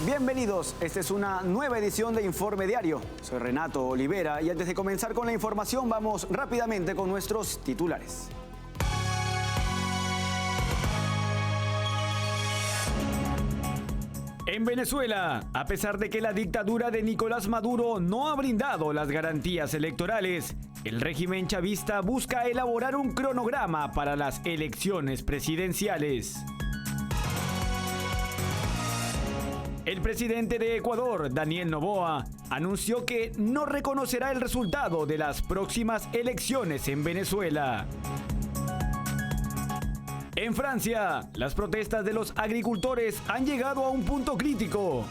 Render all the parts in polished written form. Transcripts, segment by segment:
Bienvenidos, esta es una nueva edición de Informe Diario. Soy Renato Olivera y antes de comenzar con la información vamos rápidamente con nuestros titulares. En Venezuela, a pesar de que la dictadura de Nicolás Maduro no ha brindado las garantías electorales, el régimen chavista busca elaborar un cronograma para las elecciones presidenciales. El presidente de Ecuador, Daniel Noboa, anunció que no reconocerá el resultado de las próximas elecciones en Venezuela. En Francia, las protestas de los agricultores han llegado a un punto crítico.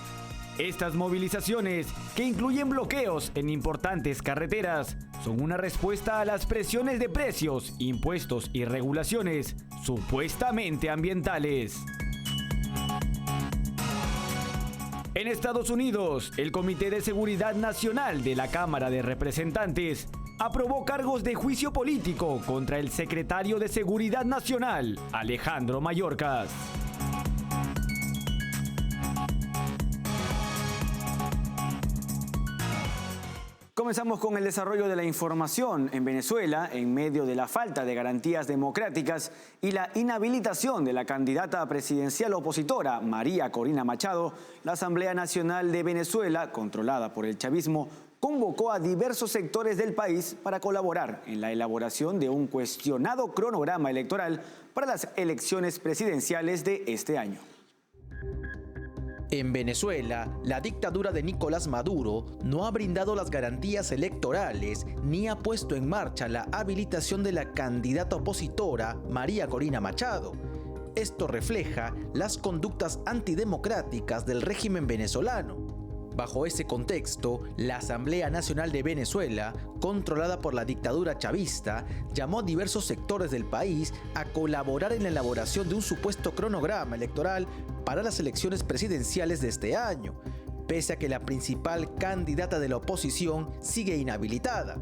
Estas movilizaciones, que incluyen bloqueos en importantes carreteras, son una respuesta a las presiones de precios, impuestos y regulaciones supuestamente ambientales. En Estados Unidos, el Comité de Seguridad Nacional de la Cámara de Representantes aprobó cargos de juicio político contra el secretario de Seguridad Nacional, Alejandro Mayorkas. Comenzamos con el desarrollo de la información. En Venezuela, en medio de la falta de garantías democráticas y la inhabilitación de la candidata presidencial opositora, María Corina Machado, la Asamblea Nacional de Venezuela, controlada por el chavismo, convocó a diversos sectores del país para colaborar en la elaboración de un cuestionado cronograma electoral para las elecciones presidenciales de este año. En Venezuela, la dictadura de Nicolás Maduro no ha brindado las garantías electorales ni ha puesto en marcha la habilitación de la candidata opositora María Corina Machado. Esto refleja las conductas antidemocráticas del régimen venezolano. Bajo ese contexto, la Asamblea Nacional de Venezuela, controlada por la dictadura chavista, llamó a diversos sectores del país a colaborar en la elaboración de un supuesto cronograma electoral para las elecciones presidenciales de este año, pese a que la principal candidata de la oposición sigue inhabilitada.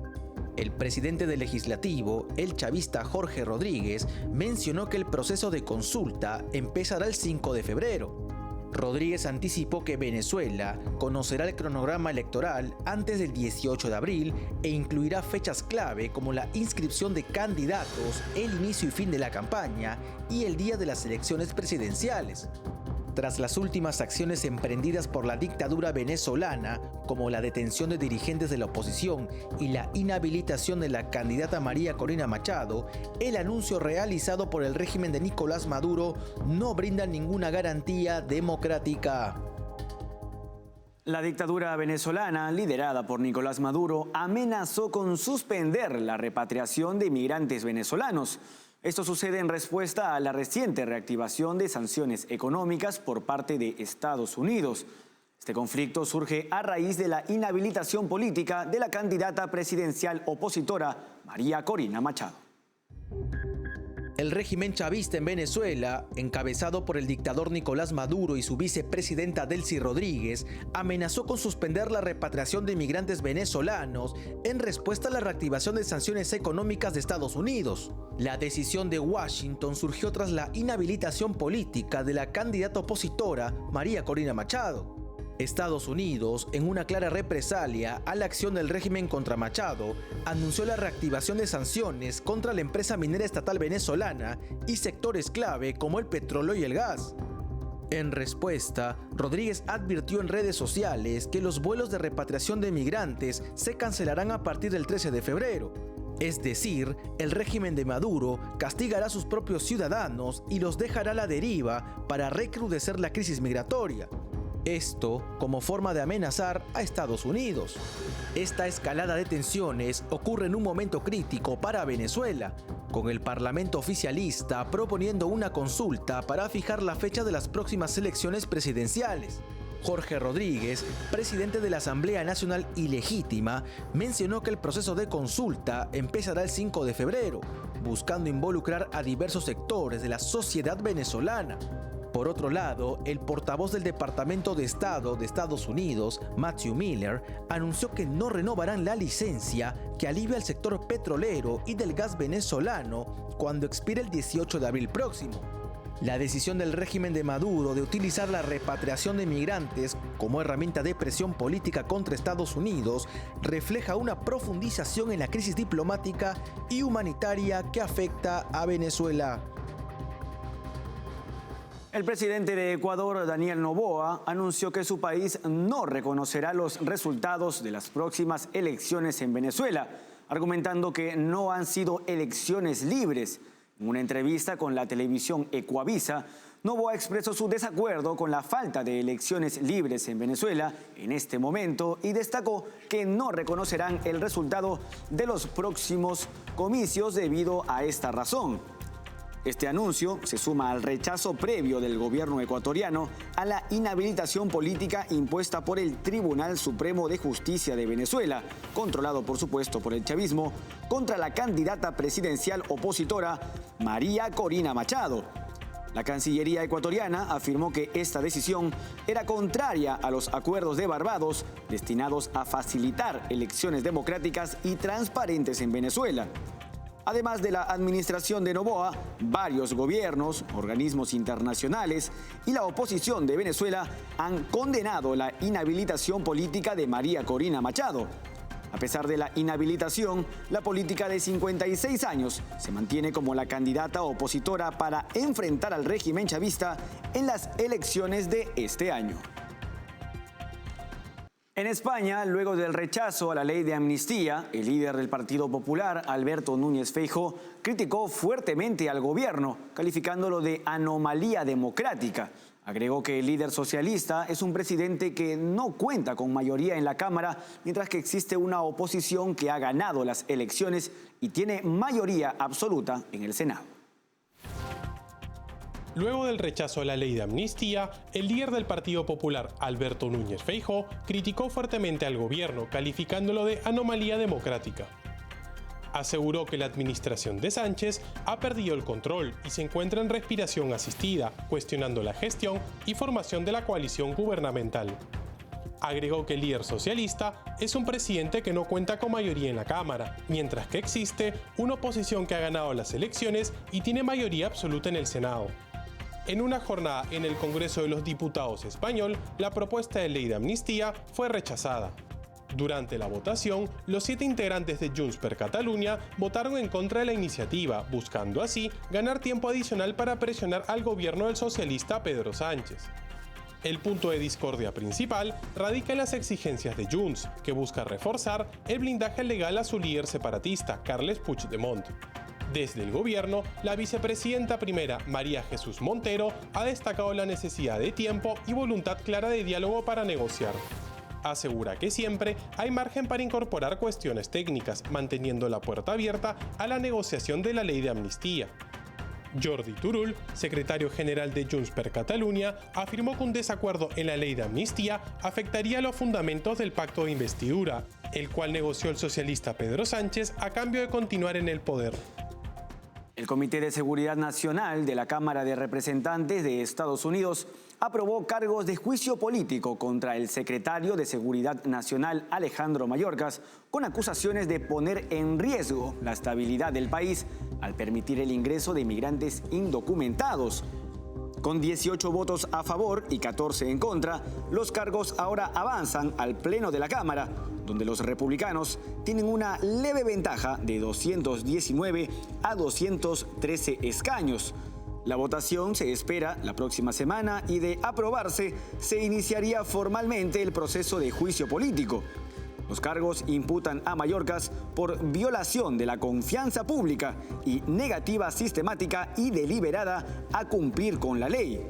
El presidente del legislativo, el chavista Jorge Rodríguez, mencionó que el proceso de consulta empezará el 5 de febrero. Rodríguez anticipó que Venezuela conocerá el cronograma electoral antes del 18 de abril e incluirá fechas clave como la inscripción de candidatos, el inicio y fin de la campaña y el día de las elecciones presidenciales. Tras las últimas acciones emprendidas por la dictadura venezolana, como la detención de dirigentes de la oposición y la inhabilitación de la candidata María Corina Machado, el anuncio realizado por el régimen de Nicolás Maduro no brinda ninguna garantía democrática. La dictadura venezolana, liderada por Nicolás Maduro, amenazó con suspender la repatriación de inmigrantes venezolanos. Esto sucede en respuesta a la reciente reactivación de sanciones económicas por parte de Estados Unidos. Este conflicto surge a raíz de la inhabilitación política de la candidata presidencial opositora María Corina Machado. El régimen chavista en Venezuela, encabezado por el dictador Nicolás Maduro y su vicepresidenta Delcy Rodríguez, amenazó con suspender la repatriación de inmigrantes venezolanos en respuesta a la reactivación de sanciones económicas de Estados Unidos. La decisión de Washington surgió tras la inhabilitación política de la candidata opositora María Corina Machado. Estados Unidos, en una clara represalia a la acción del régimen contra Machado, anunció la reactivación de sanciones contra la empresa minera estatal venezolana y sectores clave como el petróleo y el gas. En respuesta, Rodríguez advirtió en redes sociales que los vuelos de repatriación de migrantes se cancelarán a partir del 13 de febrero. Es decir, el régimen de Maduro castigará a sus propios ciudadanos y los dejará a la deriva para recrudecer la crisis migratoria. Esto como forma de amenazar a Estados Unidos. Esta escalada de tensiones ocurre en un momento crítico para Venezuela, con el Parlamento oficialista proponiendo una consulta para fijar la fecha de las próximas elecciones presidenciales. Jorge Rodríguez, presidente de la Asamblea Nacional Ilegítima, mencionó que el proceso de consulta empezará el 5 de febrero, buscando involucrar a diversos sectores de la sociedad venezolana. Por otro lado, el portavoz del Departamento de Estado de Estados Unidos, Matthew Miller, anunció que no renovarán la licencia que alivia al sector petrolero y del gas venezolano cuando expire el 18 de abril próximo. La decisión del régimen de Maduro de utilizar la repatriación de migrantes como herramienta de presión política contra Estados Unidos refleja una profundización en la crisis diplomática y humanitaria que afecta a Venezuela. El presidente de Ecuador, Daniel Noboa, anunció que su país no reconocerá los resultados de las próximas elecciones en Venezuela, argumentando que no han sido elecciones libres. En una entrevista con la televisión Ecuavisa, Noboa expresó su desacuerdo con la falta de elecciones libres en Venezuela en este momento y destacó que no reconocerán el resultado de los próximos comicios debido a esta razón. Este anuncio se suma al rechazo previo del gobierno ecuatoriano a la inhabilitación política impuesta por el Tribunal Supremo de Justicia de Venezuela, controlado por supuesto por el chavismo, contra la candidata presidencial opositora María Corina Machado. La Cancillería ecuatoriana afirmó que esta decisión era contraria a los acuerdos de Barbados destinados a facilitar elecciones democráticas y transparentes en Venezuela. Además de la administración de Noboa, varios gobiernos, organismos internacionales y la oposición de Venezuela han condenado la inhabilitación política de María Corina Machado. A pesar de la inhabilitación, la política de 56 años se mantiene como la candidata opositora para enfrentar al régimen chavista en las elecciones de este año. En España, luego del rechazo a la ley de amnistía, el líder del Partido Popular, Alberto Núñez Feijóo, criticó fuertemente al gobierno, calificándolo de anomalía democrática. Agregó que el líder socialista es un presidente que no cuenta con mayoría en la Cámara, mientras que existe una oposición que ha ganado las elecciones y tiene mayoría absoluta en el Senado. Luego del rechazo a la ley de amnistía, el líder del Partido Popular, Alberto Núñez Feijóo, criticó fuertemente al gobierno, calificándolo de anomalía democrática. Aseguró que la administración de Sánchez ha perdido el control y se encuentra en respiración asistida, cuestionando la gestión y formación de la coalición gubernamental. Agregó que el líder socialista es un presidente que no cuenta con mayoría en la Cámara, mientras que existe una oposición que ha ganado las elecciones y tiene mayoría absoluta en el Senado. En una jornada en el Congreso de los Diputados español, la propuesta de ley de amnistía fue rechazada. Durante la votación, los 7 integrantes de Junts per Catalunya votaron en contra de la iniciativa, buscando así ganar tiempo adicional para presionar al gobierno del socialista Pedro Sánchez. El punto de discordia principal radica en las exigencias de Junts, que busca reforzar el blindaje legal a su líder separatista, Carles Puigdemont. Desde el gobierno, la vicepresidenta primera, María Jesús Montero, ha destacado la necesidad de tiempo y voluntad clara de diálogo para negociar. Asegura que siempre hay margen para incorporar cuestiones técnicas, manteniendo la puerta abierta a la negociación de la ley de amnistía. Jordi Turull, secretario general de Junts per Catalunya, afirmó que un desacuerdo en la ley de amnistía afectaría los fundamentos del pacto de investidura, el cual negoció el socialista Pedro Sánchez a cambio de continuar en el poder. El Comité de Seguridad Nacional de la Cámara de Representantes de Estados Unidos aprobó cargos de juicio político contra el secretario de Seguridad Nacional Alejandro Mayorkas, con acusaciones de poner en riesgo la estabilidad del país al permitir el ingreso de migrantes indocumentados. Con 18 votos a favor y 14 en contra, los cargos ahora avanzan al Pleno de la Cámara, donde los republicanos tienen una leve ventaja de 219 a 213 escaños. La votación se espera la próxima semana y de aprobarse se iniciaría formalmente el proceso de juicio político. Los cargos imputan a Mayorkas por violación de la confianza pública y negativa sistemática y deliberada a cumplir con la ley.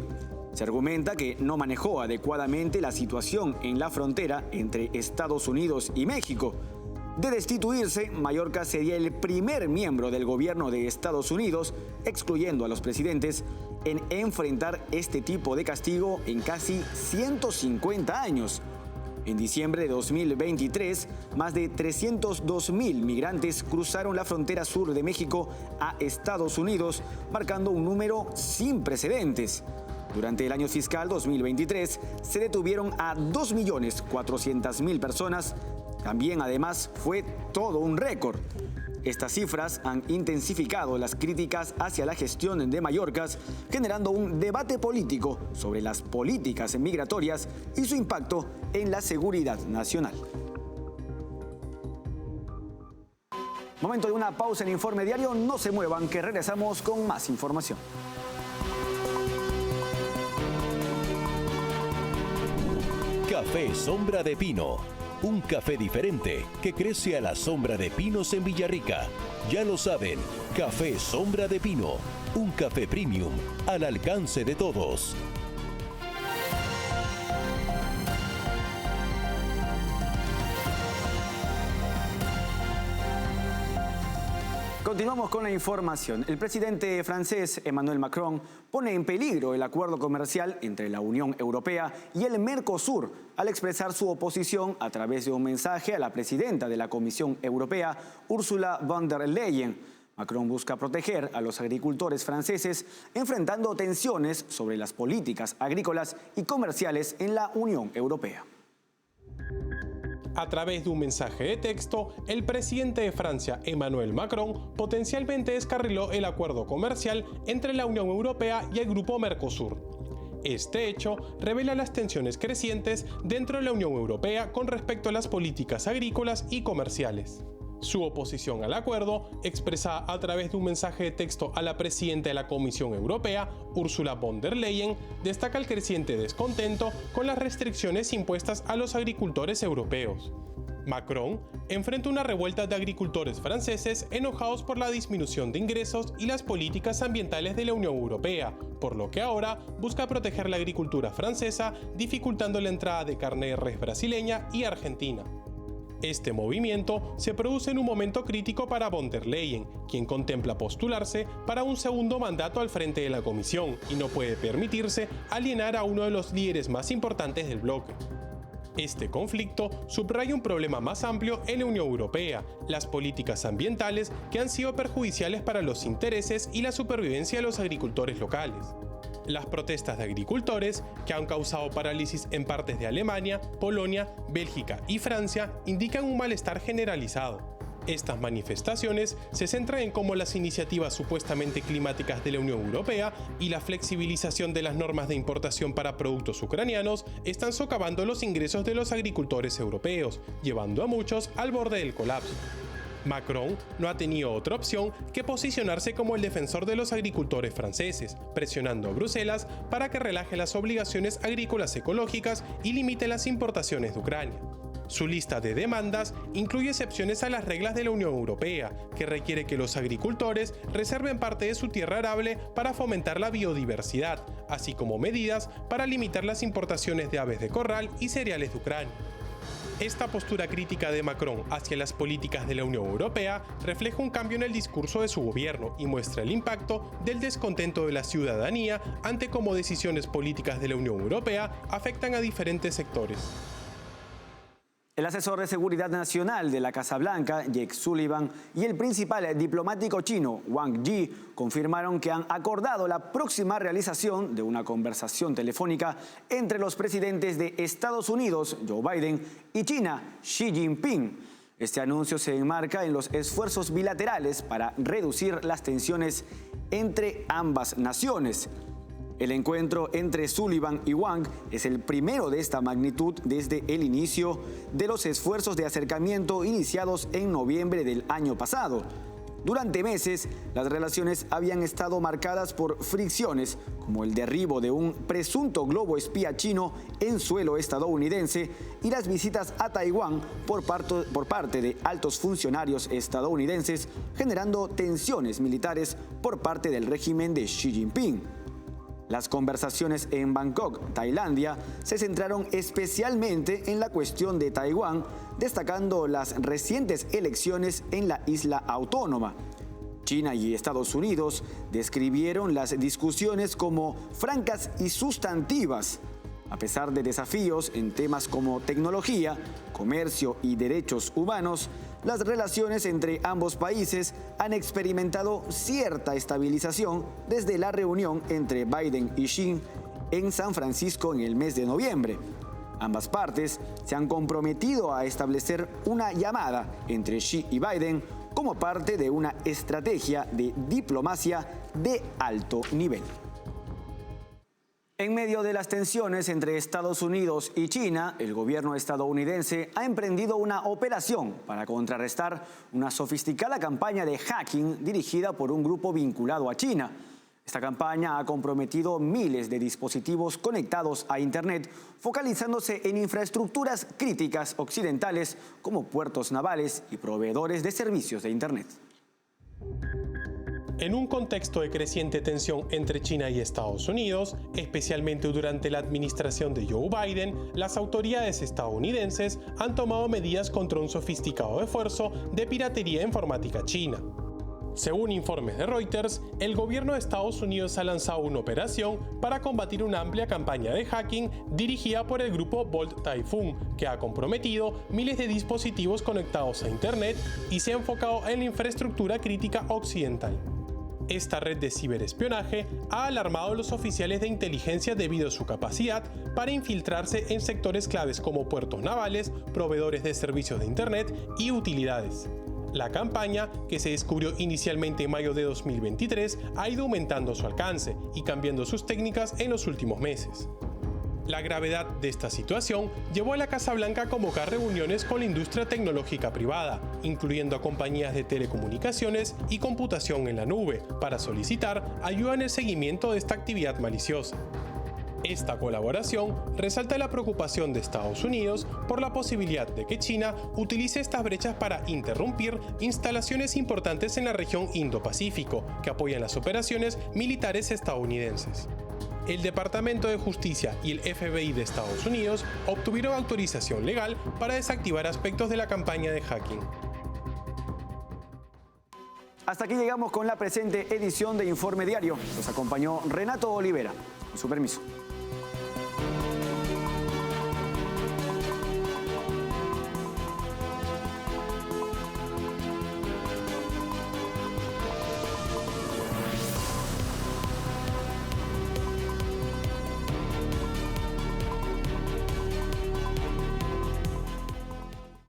Se argumenta que no manejó adecuadamente la situación en la frontera entre Estados Unidos y México. De destituirse, Mayorkas sería el primer miembro del gobierno de Estados Unidos, excluyendo a los presidentes, en enfrentar este tipo de castigo en casi 150 años. En diciembre de 2023, más de 302,000 migrantes cruzaron la frontera sur de México a Estados Unidos, marcando un número sin precedentes. Durante el año fiscal 2023, se detuvieron a 2.400.000 personas. También, además, fue todo un récord. Estas cifras han intensificado las críticas hacia la gestión de Mallorca, generando un debate político sobre las políticas migratorias y su impacto en la seguridad nacional. Momento de una pausa en Informe Diario. No se muevan, que regresamos con más información. Café Sombra de Pino. Un café diferente que crece a la sombra de pinos en Villarrica. Ya lo saben, Café Sombra de Pino. Un café premium al alcance de todos. Continuamos con la información. El presidente francés Emmanuel Macron pone en peligro el acuerdo comercial entre la Unión Europea y el Mercosur al expresar su oposición a través de un mensaje a la presidenta de la Comisión Europea, Ursula von der Leyen. Macron busca proteger a los agricultores franceses enfrentando tensiones sobre las políticas agrícolas y comerciales en la Unión Europea. A través de un mensaje de texto, el presidente de Francia, Emmanuel Macron, potencialmente descarriló el acuerdo comercial entre la Unión Europea y el grupo Mercosur. Este hecho revela las tensiones crecientes dentro de la Unión Europea con respecto a las políticas agrícolas y comerciales. Su oposición al acuerdo, expresada a través de un mensaje de texto a la presidenta de la Comisión Europea, Ursula von der Leyen, destaca el creciente descontento con las restricciones impuestas a los agricultores europeos. Macron enfrenta una revuelta de agricultores franceses enojados por la disminución de ingresos y las políticas ambientales de la Unión Europea, por lo que ahora busca proteger la agricultura francesa, dificultando la entrada de carne de res brasileña y argentina. Este movimiento se produce en un momento crítico para von der Leyen, quien contempla postularse para un segundo mandato al frente de la Comisión y no puede permitirse alienar a uno de los líderes más importantes del bloque. Este conflicto subraya un problema más amplio en la Unión Europea, las políticas ambientales que han sido perjudiciales para los intereses y la supervivencia de los agricultores locales. Las protestas de agricultores, que han causado parálisis en partes de Alemania, Polonia, Bélgica y Francia, indican un malestar generalizado. Estas manifestaciones se centran en cómo las iniciativas supuestamente climáticas de la Unión Europea y la flexibilización de las normas de importación para productos ucranianos están socavando los ingresos de los agricultores europeos, llevando a muchos al borde del colapso. Macron no ha tenido otra opción que posicionarse como el defensor de los agricultores franceses, presionando a Bruselas para que relaje las obligaciones agrícolas ecológicas y limite las importaciones de Ucrania. Su lista de demandas incluye excepciones a las reglas de la Unión Europea, que requiere que los agricultores reserven parte de su tierra arable para fomentar la biodiversidad, así como medidas para limitar las importaciones de aves de corral y cereales de Ucrania. Esta postura crítica de Macron hacia las políticas de la Unión Europea refleja un cambio en el discurso de su gobierno y muestra el impacto del descontento de la ciudadanía ante cómo decisiones políticas de la Unión Europea afectan a diferentes sectores. El asesor de seguridad nacional de la Casa Blanca, Jake Sullivan, y el principal diplomático chino, Wang Yi, confirmaron que han acordado la próxima realización de una conversación telefónica entre los presidentes de Estados Unidos, Joe Biden, y China, Xi Jinping. Este anuncio se enmarca en los esfuerzos bilaterales para reducir las tensiones entre ambas naciones. El encuentro entre Sullivan y Wang es el primero de esta magnitud desde el inicio de los esfuerzos de acercamiento iniciados en noviembre del año pasado. Durante meses, las relaciones habían estado marcadas por fricciones, como el derribo de un presunto globo espía chino en suelo estadounidense y las visitas a Taiwán por parte de altos funcionarios estadounidenses, generando tensiones militares por parte del régimen de Xi Jinping. Las conversaciones en Bangkok, Tailandia, se centraron especialmente en la cuestión de Taiwán, destacando las recientes elecciones en la isla autónoma. China y Estados Unidos describieron las discusiones como francas y sustantivas. A pesar de desafíos en temas como tecnología, comercio y derechos humanos, las relaciones entre ambos países han experimentado cierta estabilización desde la reunión entre Biden y Xi en San Francisco en el mes de noviembre. Ambas partes se han comprometido a establecer una llamada entre Xi y Biden como parte de una estrategia de diplomacia de alto nivel. En medio de las tensiones entre Estados Unidos y China, el gobierno estadounidense ha emprendido una operación para contrarrestar una sofisticada campaña de hacking dirigida por un grupo vinculado a China. Esta campaña ha comprometido miles de dispositivos conectados a Internet, focalizándose en infraestructuras críticas occidentales como puertos navales y proveedores de servicios de Internet. En un contexto de creciente tensión entre China y Estados Unidos, especialmente durante la administración de Joe Biden, las autoridades estadounidenses han tomado medidas contra un sofisticado esfuerzo de piratería informática china. Según informes de Reuters, el gobierno de Estados Unidos ha lanzado una operación para combatir una amplia campaña de hacking dirigida por el grupo Bolt Typhoon, que ha comprometido miles de dispositivos conectados a Internet y se ha enfocado en la infraestructura crítica occidental. Esta red de ciberespionaje ha alarmado a los oficiales de inteligencia debido a su capacidad para infiltrarse en sectores claves como puertos navales, proveedores de servicios de Internet y utilidades. La campaña, que se descubrió inicialmente en mayo de 2023, ha ido aumentando su alcance y cambiando sus técnicas en los últimos meses. La gravedad de esta situación llevó a la Casa Blanca a convocar reuniones con la industria tecnológica privada, incluyendo a compañías de telecomunicaciones y computación en la nube, para solicitar ayuda en el seguimiento de esta actividad maliciosa. Esta colaboración resalta la preocupación de Estados Unidos por la posibilidad de que China utilice estas brechas para interrumpir instalaciones importantes en la región Indo-Pacífico que apoyan las operaciones militares estadounidenses. El Departamento de Justicia y el FBI de Estados Unidos obtuvieron autorización legal para desactivar aspectos de la campaña de hacking. Hasta aquí llegamos con la presente edición de Informe Diario. Los acompañó Renato Olivera. Con su permiso.